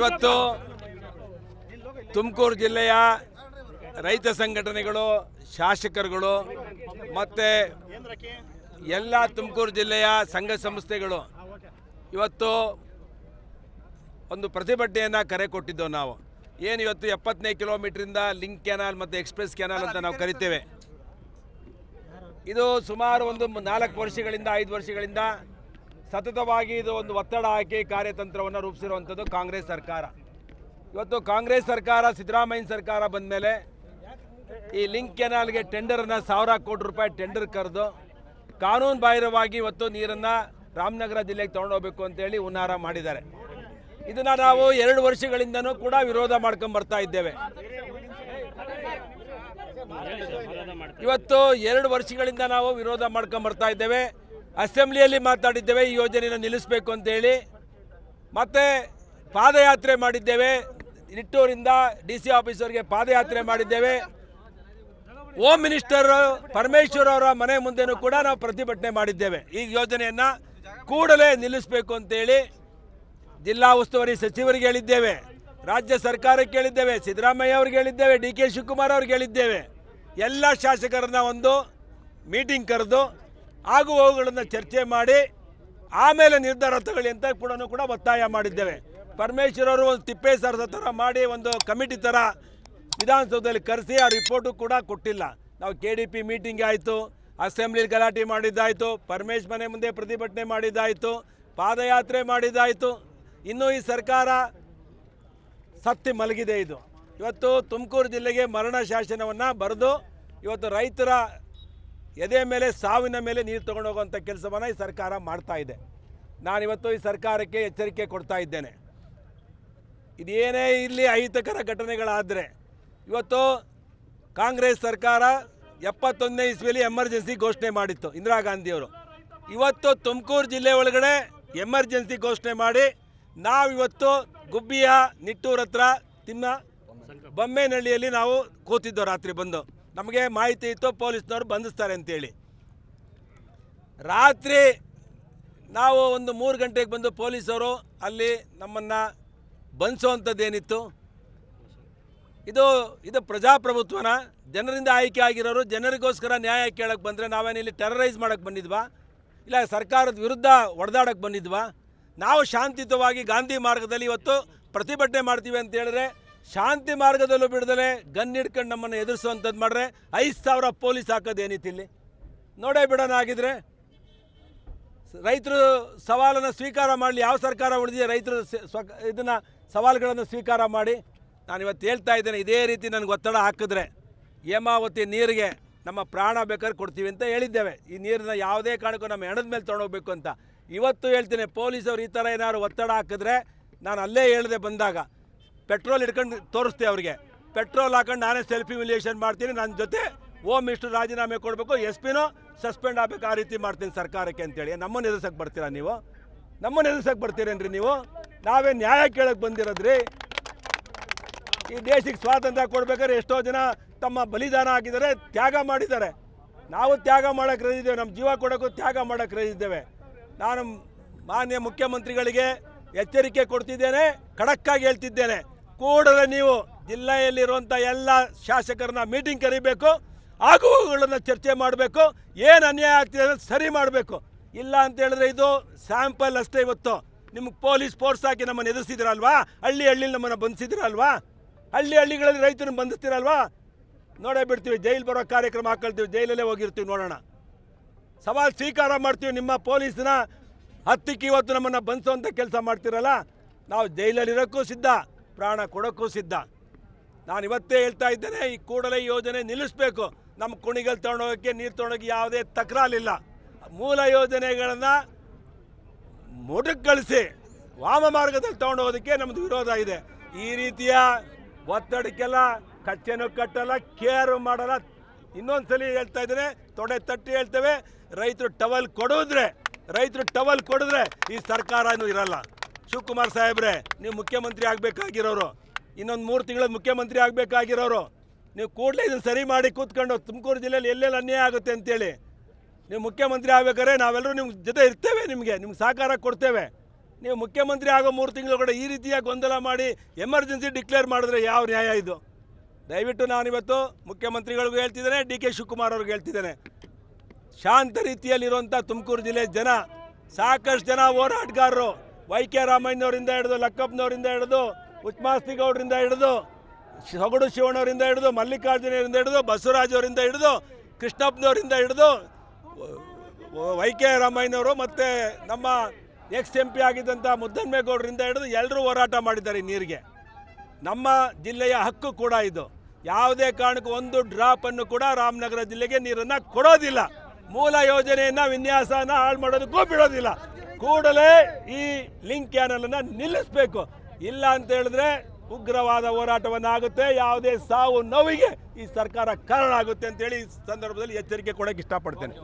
ಇವತ್ತು ತುಮಕೂರು ಜಿಲ್ಲೆಯ ರೈತ ಸಂಘಟನೆಗಳು, ಶಾಸಕರುಗಳು ಮತ್ತು ಎಲ್ಲ ತುಮಕೂರು ಜಿಲ್ಲೆಯ ಸಂಘ ಸಂಸ್ಥೆಗಳು ಇವತ್ತು ಒಂದು ಪ್ರತಿಭಟನೆಯನ್ನು ಕರೆ ಕೊಟ್ಟಿದ್ದೆವು. ನಾವು ಏನು ಇವತ್ತು 70ನೇ ಕಿಲೋಮೀಟ್ರಿಂದ ಲಿಂಕ್ ಕೆನಾಲ್ ಮತ್ತು ಎಕ್ಸ್ಪ್ರೆಸ್ ಕೆನಾಲ್ ಅಂತ ನಾವು ಕರಿತೇವೆ. ಇದು ಸುಮಾರು ಒಂದು 4 ವರ್ಷಗಳಿಂದ 5 ವರ್ಷಗಳಿಂದ ಸತತವಾಗಿ ಇದು ಒಂದು ಒತ್ತಡ ಹಾಕಿ ಕಾರ್ಯತಂತ್ರವನ್ನು ರೂಪಿಸಿರುವಂಥದ್ದು ಕಾಂಗ್ರೆಸ್ ಸರ್ಕಾರ. ಇವತ್ತು ಕಾಂಗ್ರೆಸ್ ಸರ್ಕಾರ, ಸಿದ್ದರಾಮಯ್ಯ ಸರ್ಕಾರ ಬಂದ ಮೇಲೆ ಈ ಲಿಂಕ್ ಕೆನಾಲ್ಗೆ ಟೆಂಡರನ್ನು 1000 ಕೋಟಿ ರೂಪಾಯಿ ಟೆಂಡರ್ ಕರೆದು ಕಾನೂನು ಬಾಹಿರವಾಗಿ ಇವತ್ತು ನೀರನ್ನು ರಾಮನಗರ ಜಿಲ್ಲೆಗೆ ತೊಗೊಂಡೋಗ್ಬೇಕು ಅಂತೇಳಿ ಹುನ್ನಾರ ಮಾಡಿದ್ದಾರೆ. ಇದನ್ನು ನಾವು 2 ವರ್ಷಗಳಿಂದನೂ ಕೂಡ ವಿರೋಧ ಮಾಡ್ಕೊಂಡು ಬರ್ತಾ ಇದ್ದೇವೆ. ಇವತ್ತು 2 ವರ್ಷಗಳಿಂದ ನಾವು ವಿರೋಧ ಮಾಡ್ಕೊಂಡು ಬರ್ತಾ ಇದ್ದೇವೆ. ಅಸೆಂಬ್ಲಿಯಲ್ಲಿ ಮಾತಾಡಿದ್ದೇವೆ ಈ ಯೋಜನೆಯನ್ನು ನಿಲ್ಲಿಸಬೇಕು ಅಂತೇಳಿ. ಮತ್ತೆ ಪಾದಯಾತ್ರೆ ಮಾಡಿದ್ದೇವೆ. ನಿಟ್ಟೂರಿಂದ DC ಆಫೀಸರ್ಗೆ ಪಾದಯಾತ್ರೆ ಮಾಡಿದ್ದೇವೆ. ಹೋಮ್ ಮಿನಿಸ್ಟರ್ ಪರಮೇಶ್ವರ್ ಅವರ ಮನೆ ಮುಂದೆನೂ ಕೂಡ ನಾವು ಪ್ರತಿಭಟನೆ ಮಾಡಿದ್ದೇವೆ. ಈ ಯೋಜನೆಯನ್ನು ಕೂಡಲೇ ನಿಲ್ಲಿಸಬೇಕು ಅಂತೇಳಿ ಜಿಲ್ಲಾ ಉಸ್ತುವಾರಿ ಸಚಿವರಿಗೆ ಹೇಳಿದ್ದೇವೆ, ರಾಜ್ಯ ಸರ್ಕಾರಕ್ಕೆ ಹೇಳಿದ್ದೇವೆ, ಸಿದ್ದರಾಮಯ್ಯ ಅವ್ರಿಗೆ ಹೇಳಿದ್ದೇವೆ, DK ಶಿವಕುಮಾರ್ ಅವ್ರಿಗೆ ಹೇಳಿದ್ದೇವೆ. ಎಲ್ಲ ಶಾಸಕರನ್ನ ಒಂದು ಮೀಟಿಂಗ್ ಕರೆದು ಆಗು ಹೋಗುಗಳನ್ನು ಚರ್ಚೆ ಮಾಡಿ ಆಮೇಲೆ ನಿರ್ಧಾರ ತಗೊಳ್ಳಿ ಅಂತ ಕೂಡ ಒತ್ತಾಯ ಮಾಡಿದ್ದೇವೆ. ಪರಮೇಶ್ವರ್ ಅವರು ಒಂದು ತಿಪ್ಪೆ ಸರದ ಥರ ಮಾಡಿ ಒಂದು ಕಮಿಟಿ ಥರ ವಿಧಾನಸೌಧದಲ್ಲಿ ಕರೆಸಿ ಆ ರಿಪೋರ್ಟು ಕೂಡ ಕೊಟ್ಟಿಲ್ಲ. ನಾವು KDP ಮೀಟಿಂಗ್ ಆಯಿತು, ಅಸೆಂಬ್ಲಿಲಿ ಗಲಾಟೆ ಮಾಡಿದ್ದಾಯಿತು, ಪರಮೇಶ್ ಮನೆ ಮುಂದೆ ಪ್ರತಿಭಟನೆ ಮಾಡಿದ್ದಾಯಿತು, ಪಾದಯಾತ್ರೆ ಮಾಡಿದ್ದಾಯಿತು. ಇನ್ನೂ ಈ ಸರ್ಕಾರ ಸತ್ತಿ ಮಲಗಿದೆ. ಇದು ಇವತ್ತು ತುಮಕೂರು ಜಿಲ್ಲೆಗೆ ಮರಣ ಶಾಸನವನ್ನು ಬರೆದು ಇವತ್ತು ರೈತರ ಎದೆ ಮೇಲೆ, ಸಾವಿನ ಮೇಲೆ ನೀರು ತೊಗೊಂಡು ಹೋಗುವಂಥ ಕೆಲಸವನ್ನು ಈ ಸರ್ಕಾರ ಮಾಡ್ತಾ ಇದೆ. ನಾನಿವತ್ತು ಈ ಸರ್ಕಾರಕ್ಕೆ ಎಚ್ಚರಿಕೆ ಕೊಡ್ತಾ ಇದ್ದೇನೆ. ಇದೇನೇ ಇಲ್ಲಿ ಅಹಿತಕರ ಘಟನೆಗಳಾದರೆ, ಇವತ್ತು ಕಾಂಗ್ರೆಸ್ ಸರ್ಕಾರ 71ನೇ ಇಸ್ವಿಯಲ್ಲಿ ಎಮರ್ಜೆನ್ಸಿ ಘೋಷಣೆ ಮಾಡಿತ್ತು ಇಂದಿರಾ ಗಾಂಧಿಯವರು. ಇವತ್ತು ತುಮಕೂರು ಜಿಲ್ಲೆ ಒಳಗಡೆ ಎಮರ್ಜೆನ್ಸಿ ಘೋಷಣೆ ಮಾಡಿ ನಾವಿವತ್ತು ಗುಬ್ಬಿಯ ನಿಟ್ಟೂರ ಹತ್ರ ಬೊಮ್ಮೇನಹಳ್ಳಿಯಲ್ಲಿ ನಾವು ಕೂತಿದ್ದೋ. ರಾತ್ರಿ ಬಂದು ನಮಗೆ ಮಾಹಿತಿ ಇತ್ತು ಪೊಲೀಸ್ನವರು ಬಂಧಿಸ್ತಾರೆ ಅಂತೇಳಿ. ರಾತ್ರಿ ನಾವು ಒಂದು 3 ಗಂಟೆಗೆ ಬಂದು ಪೊಲೀಸವರು ಅಲ್ಲಿ ನಮ್ಮನ್ನು ಬಂಧಿಸುವಂಥದ್ದೇನಿತ್ತು? ಇದು ಪ್ರಜಾಪ್ರಭುತ್ವನ? ಜನರಿಂದ ಆಯ್ಕೆ ಆಗಿರೋರು ಜನರಿಗೋಸ್ಕರ ನ್ಯಾಯ ಕೇಳಕ್ಕೆ ಬಂದರೆ ನಾವೇನಿಲ್ಲಿ ಟೆರರೈಸ್ ಮಾಡೋಕ್ಕೆ ಬಂದಿದ್ವಾ? ಇಲ್ಲ ಸರ್ಕಾರದ ವಿರುದ್ಧ ಹೊಡೆದಾಡಕ್ಕೆ ಬಂದಿದ್ವಾ? ನಾವು ಶಾಂತಿಯುತವಾಗಿ ಗಾಂಧಿ ಮಾರ್ಗದಲ್ಲಿ ಇವತ್ತು ಪ್ರತಿಭಟನೆ ಮಾಡ್ತೀವಿ ಅಂತ ಹೇಳಿದ್ರೆ ಶಾಂತಿ ಮಾರ್ಗದಲ್ಲೂ ಬಿಡದಲೆ ಗನ್ ಹಿಡ್ಕೊಂಡು ನಮ್ಮನ್ನು ಎದುರಿಸುವಂಥದ್ದು ಮಾಡಿದ್ರೆ 5000 ಪೊಲೀಸ್ ಹಾಕೋದೇನಿತ್ತು ಇಲ್ಲಿ? ನೋಡೇ ಬಿಡೋಣ. ಆಗಿದ್ರೆ ರೈತರು ಸವಾಲನ್ನು ಸ್ವೀಕಾರ ಮಾಡಲಿ. ಯಾವ ಸರ್ಕಾರ ಉಳಿದಿದೆ ರೈತರು ಇದನ್ನು ಸವಾಲುಗಳನ್ನು ಸ್ವೀಕಾರ ಮಾಡಿ? ನಾನಿವತ್ತು ಹೇಳ್ತಾ ಇದ್ದೇನೆ, ಇದೇ ರೀತಿ ನನಗೆ ಒತ್ತಡ ಹಾಕಿದ್ರೆ ಹೇಮಾವತಿ ನೀರಿಗೆ ನಮ್ಮ ಪ್ರಾಣ ಬೇಕಾದ್ರೆ ಕೊಡ್ತೀವಿ ಅಂತ ಹೇಳಿದ್ದೇವೆ. ಈ ನೀರನ್ನ ಯಾವುದೇ ಕಾರಣಕ್ಕೂ ನಮ್ಮ ಹೆಣದ ಮೇಲೆ ತೊಗೊಂಡೋಗ್ಬೇಕು ಅಂತ ಇವತ್ತು ಹೇಳ್ತೀನಿ. ಪೊಲೀಸವ್ರು ಈ ಥರ ಏನಾದ್ರು ಒತ್ತಡ ಹಾಕಿದ್ರೆ, ನಾನು ಅಲ್ಲೇ ಹೇಳಿದೆ ಬಂದಾಗ, ಪೆಟ್ರೋಲ್ ಹಿಡ್ಕೊಂಡು ತೋರಿಸ್ತೆ ಅವ್ರಿಗೆ. ಪೆಟ್ರೋಲ್ ಹಾಕೊಂಡು ನಾನೇ ಸೆಲ್ಫಿ ವಿಲಿಯೇಷನ್ ಮಾಡ್ತೀನಿ, ನನ್ನ ಜೊತೆ ಹೋಮ್ ಮಿನಿಸ್ಟರ್ ರಾಜೀನಾಮೆ ಕೊಡಬೇಕು, SP ಸಸ್ಪೆಂಡ್ ಆಗಬೇಕು, ಆ ರೀತಿ ಮಾಡ್ತೀನಿ ಸರ್ಕಾರಕ್ಕೆ ಅಂತೇಳಿ. ನಮ್ಮನ್ನು ಎದುರಿಸಕ್ಕೆ ಬರ್ತೀರಾ ನೀವು? ನಮ್ಮನ್ನು ಎದುರಿಸಕ್ಕೆ ಬರ್ತೀರೇನ್ರಿ ನೀವು? ನಾವೇ ನ್ಯಾಯ ಕೇಳಕ್ಕೆ ಬಂದಿರೋದ್ರಿ. ಈ ದೇಶಕ್ಕೆ ಸ್ವಾತಂತ್ರ್ಯ ಕೊಡ್ಬೇಕಾದ್ರೆ ಎಷ್ಟೋ ಜನ ತಮ್ಮ ಬಲಿದಾನ ಹಾಕಿದ್ದಾರೆ, ತ್ಯಾಗ ಮಾಡಿದ್ದಾರೆ. ನಾವು ತ್ಯಾಗ ಮಾಡೋಕ್ಕೆ ರೆಡಿದ್ದೇವೆ, ನಮ್ಮ ಜೀವ ಕೊಡೋಕ್ಕೂ ತ್ಯಾಗ ಮಾಡೋಕ್ಕೆ ರೆಡಿದ್ದೇವೆ. ನಾನು ಮಾನ್ಯ ಮುಖ್ಯಮಂತ್ರಿಗಳಿಗೆ ಎಚ್ಚರಿಕೆ ಕೊಡ್ತಿದ್ದೇನೆ, ಖಡಕ್ಕಾಗಿ ಹೇಳ್ತಿದ್ದೇನೆ, ಕೂಡಲೇ ನೀವು ಜಿಲ್ಲೆಯಲ್ಲಿರುವಂಥ ಎಲ್ಲ ಶಾಸಕರನ್ನ ಮೀಟಿಂಗ್ ಕರಿಬೇಕು, ಆಗುವುಗಳನ್ನು ಚರ್ಚೆ ಮಾಡಬೇಕು, ಏನು ಅನ್ಯಾಯ ಆಗ್ತಿದೆ ಅನ್ನೋದು ಸರಿ ಮಾಡಬೇಕು. ಇಲ್ಲ ಅಂತ ಹೇಳಿದ್ರೆ ಇದು ಸ್ಯಾಂಪಲ್ ಅಷ್ಟೇ. ಇವತ್ತು ನಿಮ್ಗೆ ಪೊಲೀಸ್ ಫೋರ್ಸ್ ಹಾಕಿ ನಮ್ಮನ್ನು ಎದುರಿಸಿದ್ರಲ್ವಾ? ಹಳ್ಳಿ ನಮ್ಮನ್ನು ಬಂಧಿಸಿದ್ರಲ್ವಾ? ಹಳ್ಳಿಗಳಲ್ಲಿ ರೈತರನ್ನು ಬಂಧಿಸ್ತೀರಲ್ವಾ? ನೋಡೇ ಬಿಡ್ತೀವಿ. ಜೈಲು ಬರೋ ಕಾರ್ಯಕ್ರಮ ಹಾಕೊಳ್ತೀವಿ, ಜೈಲಲ್ಲೇ ಹೋಗಿರ್ತೀವಿ. ನೋಡೋಣ, ಸವಾಲು ಸ್ವೀಕಾರ ಮಾಡ್ತೀವಿ. ನಿಮ್ಮ ಪೊಲೀಸ್ನ ಹತ್ತಿಕ್ಕಿ ಇವತ್ತು ನಮ್ಮನ್ನು ಬಂಧಿಸುವಂಥ ಕೆಲಸ ಮಾಡ್ತಿರಲ್ಲ, ನಾವು ಜೈಲಲ್ಲಿರೋಕ್ಕೂ ಸಿದ್ಧ, ಪ್ರಾಣ ಕೊಡೋಕ್ಕೂ ಸಿದ್ಧ. ನಾನು ಇವತ್ತೇ ಹೇಳ್ತಾ ಇದ್ದೇನೆ, ಈ ಕೂಡಲೇ ಯೋಜನೆ ನಿಲ್ಲಿಸಬೇಕು. ನಮ್ಮ ಕುಣಿಗಲ್ ತೊಗೊಂಡೋಗೋಕ್ಕೆ, ನೀರು ತೊಗೊಂಡೋಗಿ ಯಾವುದೇ ತಕರಾರಿಲ್ಲ. ಮೂಲ ಯೋಜನೆಗಳನ್ನು ಮೊಟಕುಗೊಳಿಸಿ ವಾಮ ಮಾರ್ಗದಲ್ಲಿ ತೊಗೊಂಡೋಗೋದಕ್ಕೆ ನಮ್ಮದು ವಿರೋಧ ಇದೆ. ಈ ರೀತಿಯ ಒತ್ತಡಕ್ಕೆಲ್ಲ ಕಚ್ಚೆನೂ ಕಟ್ಟಲ್ಲ, ಕೇರು ಮಾಡಲ್ಲ. ಇನ್ನೊಂದು ಸಲ ಹೇಳ್ತಾ ಇದ್ದೇನೆ, ತೊಡೆ ತಟ್ಟಿ ಹೇಳ್ತೇವೆ, ರೈತರು ಟವಲ್ ಕೊಡಿದ್ರೆ ಈ ಸರ್ಕಾರನೂ ಇರಲ್ಲ. ಶಿವಕುಮಾರ್ ಸಾಹೇಬ್ರೆ, ನೀವು ಮುಖ್ಯಮಂತ್ರಿ ಆಗಬೇಕಾಗಿರೋರು, ಇನ್ನೊಂದು 3 ತಿಂಗಳ ಮುಖ್ಯಮಂತ್ರಿ ಆಗಬೇಕಾಗಿರೋರು, ನೀವು ಕೂಡಲೇ ಇದನ್ನು ಸರಿ ಮಾಡಿ ಕೂತ್ಕೊಂಡು ತುಮಕೂರು ಜಿಲ್ಲೆಯಲ್ಲಿ ಎಲ್ಲೆಲ್ಲಿ ಅನ್ಯಾಯ ಆಗುತ್ತೆ ಅಂತೇಳಿ ನೀವು ಮುಖ್ಯಮಂತ್ರಿ ಆಗಬೇಕಾದ್ರೆ ನಾವೆಲ್ಲರೂ ನಿಮ್ಮ ಜೊತೆ ಇರ್ತೇವೆ, ನಿಮಗೆ ಸಹಕಾರ ಕೊಡ್ತೇವೆ. ನೀವು ಮುಖ್ಯಮಂತ್ರಿ ಆಗೋ 3 ತಿಂಗಳು ಕೂಡ ಈ ರೀತಿಯ ಗೊಂದಲ ಮಾಡಿ ಎಮರ್ಜೆನ್ಸಿ ಡಿಕ್ಲೇರ್ ಮಾಡಿದ್ರೆ ಯಾವ ನ್ಯಾಯ ಇದು? ದಯವಿಟ್ಟು ನಾನಿವತ್ತು ಮುಖ್ಯಮಂತ್ರಿಗಳಿಗೂ ಹೇಳ್ತಿದ್ದೇನೆ, ಡಿ ಕೆ ಶಿವಕುಮಾರ್ ಅವ್ರಿಗೆ ಹೇಳ್ತಿದ್ದೇನೆ, ಶಾಂತ ರೀತಿಯಲ್ಲಿರುವಂಥ ತುಮಕೂರು ಜಿಲ್ಲೆ ಜನ, ಸಾಕಷ್ಟು ಜನ ಹೋರಾಟಗಾರರು, ವೈ ಕೆ ರಾಮಯ್ಯನವರಿಂದ ಹಿಡಿದು, ಲಕ್ಕಪ್ಪನವರಿಂದ ಹಿಡಿದು, ಉಚ್ಮಾಸ್ತಿಗೌಡರಿಂದ ಹಿಡಿದು, ಸೊಗಡು ಶಿವಣ್ಣವರಿಂದ ಹಿಡಿದು, ಮಲ್ಲಿಕಾರ್ಜುನವರಿಂದ ಹಿಡಿದು, ಬಸವರಾಜ್ ಅವರಿಂದ ಹಿಡಿದು, ಕೃಷ್ಣಪ್ಪನವರಿಂದ ಹಿಡಿದು, ವೈ ಕೆ ರಾಮಯ್ಯನವರು ಮತ್ತು ನಮ್ಮ ಎಕ್ಸ್ MP ಆಗಿದ್ದಂಥ ಮುದ್ದನ್ಮೇಗೌಡರಿಂದ ಹಿಡಿದು ಎಲ್ಲರೂ ಹೋರಾಟ ಮಾಡಿದ್ದಾರೆ ಈ ನೀರಿಗೆ. ನಮ್ಮ ಜಿಲ್ಲೆಯ ಹಕ್ಕು ಕೂಡ ಇದು. ಯಾವುದೇ ಕಾರಣಕ್ಕೂ ಒಂದು ಡ್ರಾಪನ್ನು ಕೂಡ ರಾಮನಗರ ಜಿಲ್ಲೆಗೆ ನೀರನ್ನು ಕೊಡೋದಿಲ್ಲ. ಮೂಲ ಯೋಜನೆಯನ್ನು ವಿನ್ಯಾಸನ ಹಾಳು ಮಾಡೋದಕ್ಕೂ ಬಿಡೋದಿಲ್ಲ. ಕೂಡಲೇ ಈ ಲಿಂಕ್ ಕ್ಯಾನಲನ್ನು ನಿಲ್ಲಿಸಬೇಕು. ಇಲ್ಲ ಅಂತ ಹೇಳಿದ್ರೆ ಉಗ್ರವಾದ ಹೋರಾಟವನ್ನು ಆಗುತ್ತೆ. ಯಾವುದೇ ಸಾವು ನೋವಿಗೆ ಈ ಸರ್ಕಾರ ಕಾರಣ ಆಗುತ್ತೆ ಅಂತೇಳಿ ಈ ಸಂದರ್ಭದಲ್ಲಿ ಎಚ್ಚರಿಕೆ ಕೊಡೋಕ್ಕೆ ಇಷ್ಟಪಡ್ತೇನೆ.